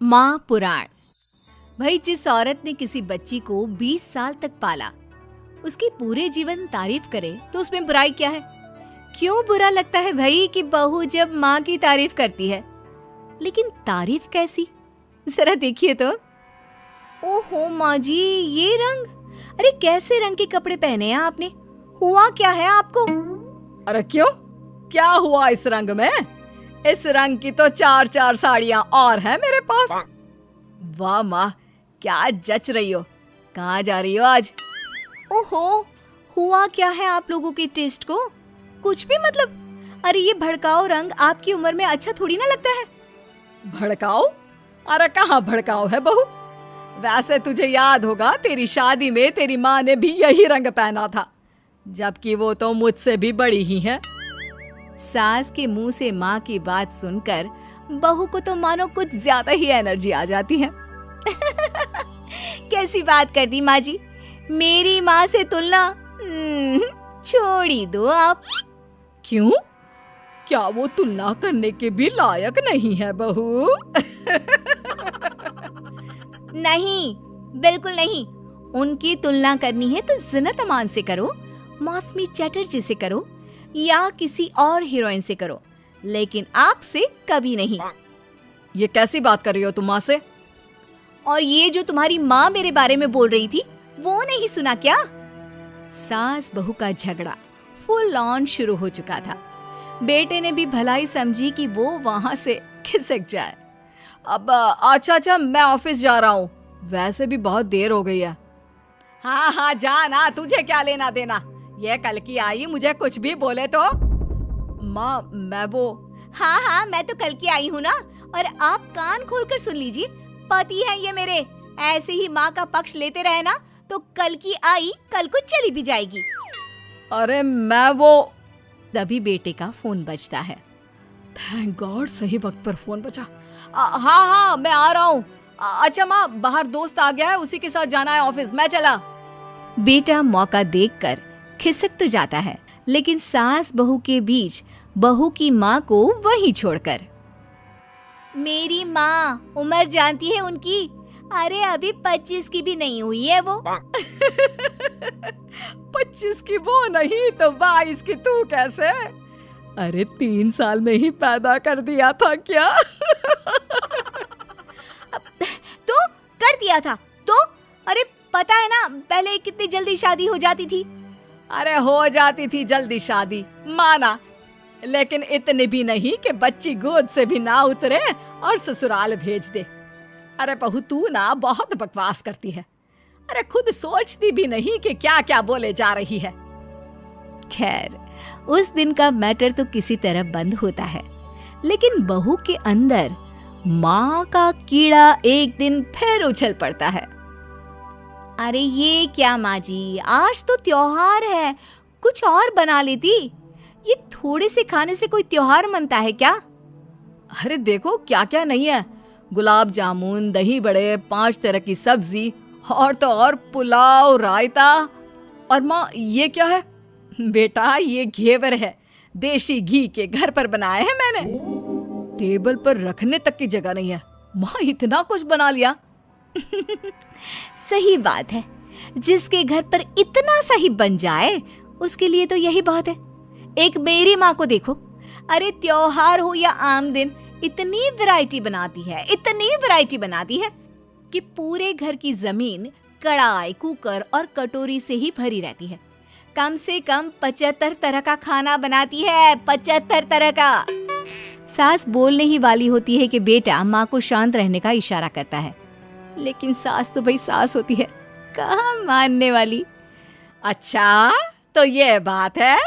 माँ पुराण। भाई, जिस औरत ने किसी बच्ची को 20 साल तक पाला, उसकी पूरे जीवन तारीफ करे तो उसमें बुराई क्या है? क्यों बुरा लगता है भाई कि बहू जब माँ की तारीफ करती है? लेकिन तारीफ कैसी, जरा देखिए तो। ओहो माँ जी, ये रंग! अरे कैसे रंग के कपड़े पहने हैं आपने? हुआ क्या है आपको? अरे क्यों, क्या हुआ इस रंग में? इस रंग की तो 4-4 साड़ियाँ और हैं मेरे पास। वाह माँ, क्या जच रही हो। कहाँ जा रही हो आज? ओहो, हुआ क्या है आप लोगों के टेस्ट को? कुछ भी मतलब। अरे ये भड़काऊ रंग आपकी उम्र में अच्छा थोड़ी ना लगता है। भड़काओ? अरे कहाँ भड़काओ है बहू। वैसे तुझे याद होगा, तेरी शादी में तेरी माँ ने भी यही रंग पहना था, जबकि वो तो मुझसे भी बड़ी ही है। सास के मुंह से माँ की बात सुनकर बहू को तो मानो कुछ ज्यादा ही एनर्जी आ जाती है। कैसी बात कर दी माँ जी, मेरी माँ से तुलना छोड़ ही दो आप। क्यों? क्या वो तुलना करने के भी लायक नहीं है बहू? नहीं, बिल्कुल नहीं। उनकी तुलना करनी है तो ज़ीनत अमान से करो, मौसमी चटर्जी से करो, या किसी और हीरोइन से करो, लेकिन आपसे कभी नहीं। ये कैसी बात कर रही हो तुम माँ से? और ये जो तुम्हारी माँ मेरे बारे में बोल रही थी, वो नहीं सुना क्या? सास बहू का झगड़ा फुल ऑन शुरू हो चुका था। बेटे ने भी भलाई समझी कि वो वहां से खिसक जाए। अब अच्छा, मैं ऑफिस जा रहा हूँ, वैसे भी बहुत देर हो गई है। हाँ, जा ना, तुझे क्या लेना देना। ये कल की आई, मुझे कुछ भी बोले तो। माँ, मैं वो। हाँ, मैं तो कल की आई हूँ ना, और आप कान खोलकर सुन लीजिए, पति है ये मेरे। ऐसे ही माँ का पक्ष लेते रहे ना तो कल की आई कल को चली भी जाएगी। अरे मैं वो। तभी बेटे का फोन बजता है। थैंक गॉड, सही वक्त पर फोन बजा। हाँ, मैं आ रहा हूँ। अच्छा माँ, बाहर दोस्त आ गया है, उसी के साथ जाना है ऑफिस, मैं चला। बेटा मौका देखकर खिसक तो जाता है, लेकिन सास बहू के बीच बहू की माँ को वहीं छोड़कर। मेरी माँ, उम्र जानती है उनकी? अरे अभी 25 की भी नहीं हुई है वो। 25 की वो नहीं तो 22 की तू कैसे? अरे 3 साल में ही पैदा कर दिया था क्या? तो कर दिया था तो? अरे पता है ना, पहले कितनी जल्दी शादी हो जाती थी। अरे हो जाती थी जल्दी शादी, माना, लेकिन इतनी भी नहीं कि बच्ची गोद से भी ना उतरे और ससुराल भेज दे। अरे बहू, तू ना बहुत बकवास करती है। अरे खुद सोचती भी नहीं कि क्या क्या बोले जा रही है। खैर, उस दिन का मैटर तो किसी तरह बंद होता है, लेकिन बहू के अंदर माँ का कीड़ा एक दिन फिर उछल पड़ता है। अरे ये क्या माँ जी, आज तो त्योहार है, कुछ और बना लेती। ये थोड़े से खाने से कोई त्योहार मनता है क्या? अरे देखो क्या क्या नहीं है, गुलाब जामुन, दही बड़े, 5 तरह की सब्जी, और तो और पुलाव, रायता। और माँ, ये क्या है? बेटा, ये घेवर है, देसी घी के, घर पर बनाए हैं मैंने। टेबल पर रखने तक की जगह नहीं है। माँ, इतना कुछ बना लिया। सही बात है, जिसके घर पर इतना सही बन जाए उसके लिए तो यही बहुत है। एक मेरी माँ को देखो, अरे त्योहार हो या आम दिन, इतनी वैरायटी बनाती है कि पूरे घर की जमीन कढ़ाई, कुकर और कटोरी से ही भरी रहती है। कम से कम 75 तरह का खाना बनाती है, 75 तरह का। सास बोलने ही वाली होती है कि बेटा माँ को शांत रहने का इशारा करता है, लेकिन सास तो भाई सास होती है, कहाँ मानने वाली। अच्छा, तो ये बात है।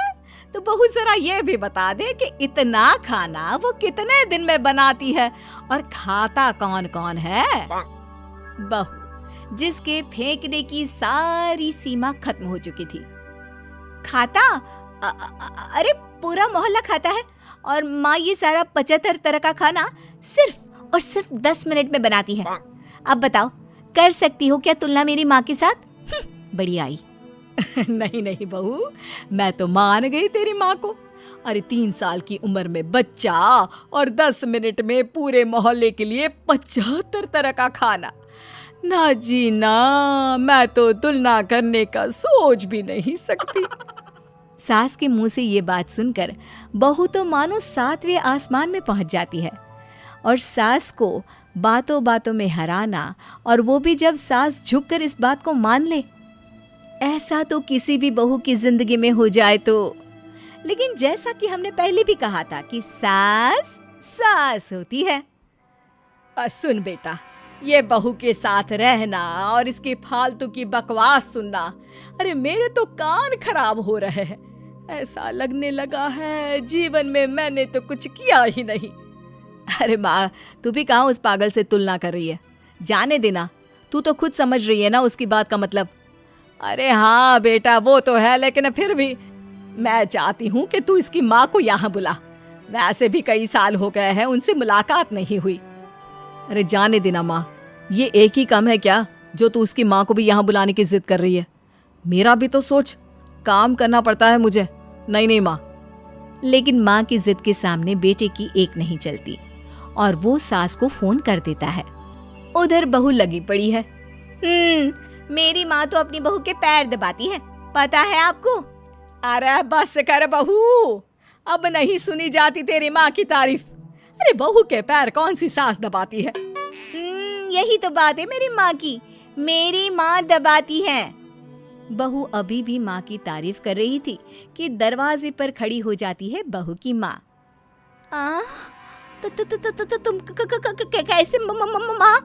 तो बहू जरा ये भी बता दे कि इतना खाना वो कितने दिन में बनाती है, और खाता कौन कौन है? बहू, जिसके फेंकने की सारी सीमा खत्म हो चुकी थी। खाता? अरे पूरा मोहल्ला खाता है, और माँ ये सारा 75 तरह का खाना सिर्फ और सिर्फ 10 मिनट में बनाती है। अब बताओ, कर सकती हो क्या तुलना मेरी माँ के साथ? बड़ी आई। नहीं बहू, मैं तो मान गई तेरी माँ को, अरे 3 साल की उम्र में बच्चा और 10 मिनट में पूरे मोहल्ले के लिए 75 तरह का खाना। ना जी ना, मैं तो तुलना करने का सोच भी नहीं सकती। सास के मुंह से ये बात सुनकर बहू तो मानो 7वें आसमान में पहुंच जाती है। और सास को बातों बातों में हराना, और वो भी जब सास झुककर इस बात को मान ले, ऐसा तो किसी भी बहू की जिंदगी में हो जाए तो। लेकिन जैसा कि हमने पहले भी कहा था कि सास सास होती है। सुन बेटा, ये बहू के साथ रहना और इसकी फालतू की बकवास सुनना, अरे मेरे तो कान खराब हो रहे हैं। ऐसा लगने लगा है जीवन में मैंने तो कुछ किया ही नहीं। अरे माँ, तू भी कहाँ उस पागल से तुलना कर रही है? जाने देना, तू तो खुद समझ रही है ना उसकी बात का मतलब। अरे हाँ बेटा, वो तो है, लेकिन फिर भी मैं चाहती हूँ कि तू इसकी माँ को यहाँ बुला। वैसे भी कई साल हो गए हैं उनसे मुलाकात नहीं हुई। अरे जाने देना माँ, ये एक ही काम है क्या जो तू उसकी माँ को भी यहाँ बुलाने की जिद कर रही है? मेरा भी तो सोच, काम करना पड़ता है मुझे। नहीं माँ। लेकिन माँ की जिद के सामने बेटे की एक नहीं चलती और वो सास को फोन कर देता है। उधर बहू लगी पड़ी है। मेरी माँ तो अपनी बहू के पैर दबाती है, पता है आपको? अरे बस कर बहू, अब नहीं सुनी जाती तेरी माँ की तारीफ। अरे बहू के पैर कौन सी सास दबाती है? यही तो बात है मेरी माँ की, मेरी माँ दबाती है। बहू अभी भी माँ की तारीफ कर रही थी कि दरवाजे पर खड़ी हो जाती है बहू की माँ। तुम कैसे माँ?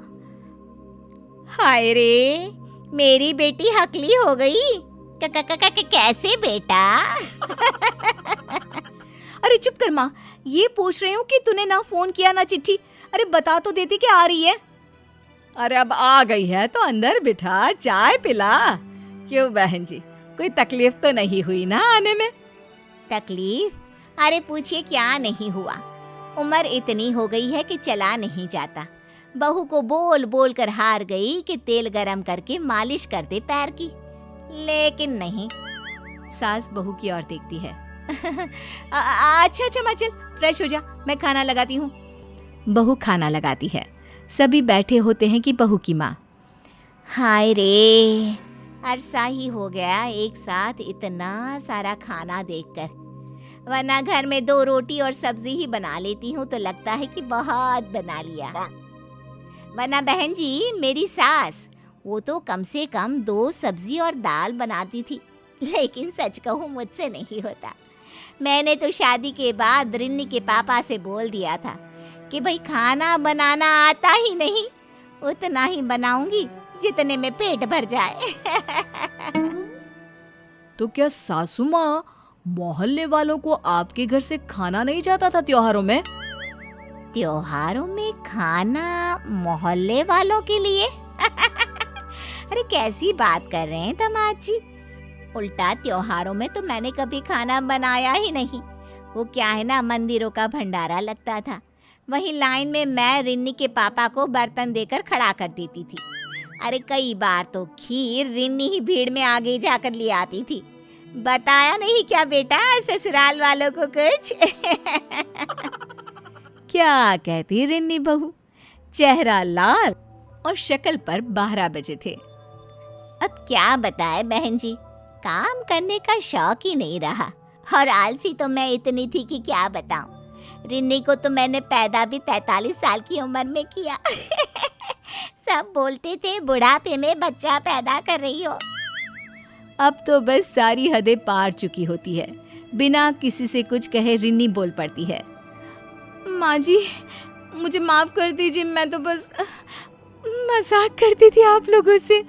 हाय रे, मेरी बेटी हकली हो गई। कैसे बेटा? अरे चुप कर माँ, ये पूछ रही हूँ कि तूने ना फोन किया ना चिट्ठी। अरे बता तो देती कि आ रही है। अरे अब आ गई है तो अंदर बिठा, चाय पिला। क्यों बहन जी, कोई तकलीफ तो नहीं हुई ना आने में? तकलीफ? अरे पूछिए क्या नहीं हुआ। उम्र इतनी हो गई है कि चला नहीं जाता। बहू को बोल बोल कर हार गई कि तेल गरम करके मालिश कर दे पैर की, लेकिन नहीं। सास बहू की ओर देखती है। अच्छा माँ, चल फ्रेश हो जा, मैं खाना लगाती हूँ। बहू खाना लगाती है। सभी बैठे होते हैं कि बहू की माँ। हाय रे, अरसा ही हो गया एक साथ इतना सारा खाना देखकर, वरना घर में 2 रोटी और सब्जी ही बना लेती हूँ तो लगता है कि बहुत बना लिया। वरना बहन जी, मेरी सास वो तो कम से कम 2 सब्जी और दाल बनाती थी। लेकिन सच कहूँ मुझसे नहीं होता। मैंने तो शादी के बाद रिन्नी के पापा से बोल दिया था कि भाई खाना बनाना आता ही नहीं, उतना ही बनाऊंगी जितने में पेट भर जाए। तो क्या सासू माँ, मोहल्ले वालों को आपके घर से खाना नहीं जाता था त्योहारों में? त्योहारों में खाना मोहल्ले वालों के लिए? अरे कैसी बात कर रहे हैं दामाद जी? उल्टा त्योहारों में तो मैंने कभी खाना बनाया ही नहीं। वो क्या है ना, मंदिरों का भंडारा लगता था, वहीं लाइन में मैं रिन्नी के पापा को बर्तन देकर खड़ा कर देती थी। अरे कई बार तो खीर रिन्नी ही भीड़ में आगे जाकर ले आती थी। बताया नहीं क्या बेटा ससुराल वालों को कुछ? क्या कहती रिन्नी बहू? चेहरा लाल और शक्ल पर 12 बजे थे। अब क्या बताए बहन जी, काम करने का शौक ही नहीं रहा और आलसी तो मैं इतनी थी कि क्या बताऊं। रिन्नी को तो मैंने पैदा भी 43 साल की उम्र में किया। सब बोलते थे बुढ़ापे में बच्चा पैदा कर रही हो। अब तो बस सारी हदें पार चुकी होती है। बिना किसी से कुछ कहे रिन्नी बोल पड़ती है। माँ जी, मुझे माफ कर दीजिए, मैं तो बस मजाक करती थी आप लोगों से।